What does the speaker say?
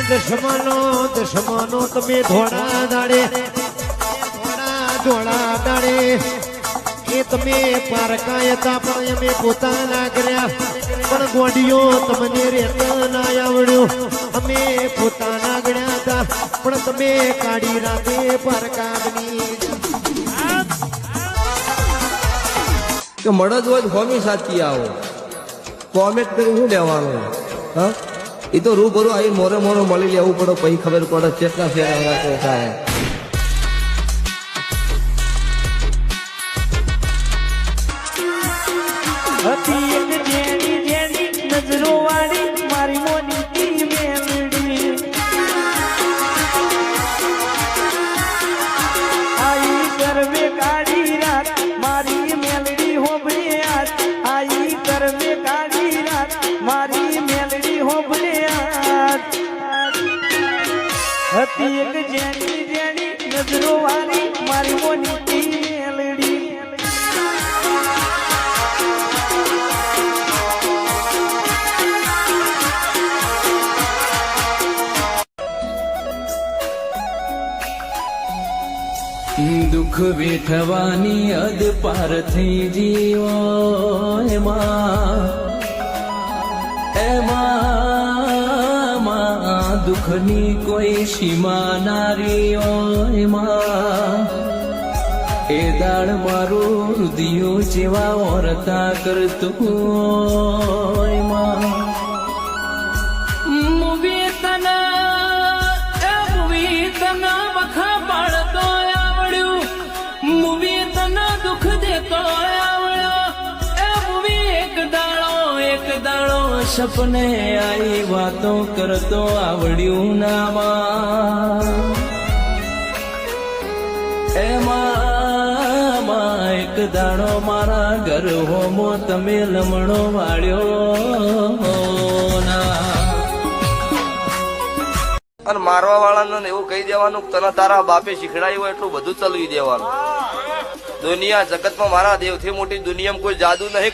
દશમાનો તમે ધોળા દાડે એ તમે પારકાય હતા પણ અમે પોતાના કર્યા પણ ગોડીઓ તમને રેતા ના આવડ્યું અમે પોતાના ગણ્યા હતા પણ તમે કાઢી રાતે પારકાની કે મળદ હોય હોમી સાચી આવો કોમેન્ટ કરી શું લેવાનું હા એ તો રૂબરૂ આવી મોરે મળી લેવું પડે પછી ખબર પડે કેટલા ફેરા થાય હતી એક જેડી નજરો વાળી મારી મોની મેલડી આઈ કરવે કાળી રાત મારી મેલડી હોબળે આજ આઈ કરવે કાળી રાત મારી મેલડી હોબળે આજ હતી એક જેડી નજરો વાળી મારી મોની મેલડી દુઃખ વેઠવાની અદ પાર થઈ જીવો એમાં દુઃખની કોઈ સીમા નારીઓ એ દાળ મારું હૃદયો જેવા ઓરતા કરતું એમાં સપને આઈ વાતો કરતો આવડ્યું નામાં એમાં એક દાડો મારા ઘર હોમો તમે લમણો વાળ્યો અને મારવા વાળાને એવું કહી દેવાનું તને તારા બાપે શીખડાયું હોય એટલું બધું ચલવી દેવાનું દુનિયા જગતમાં મારા દેવથી મોટી દુનિયામાં કોઈ જાદુ નહીં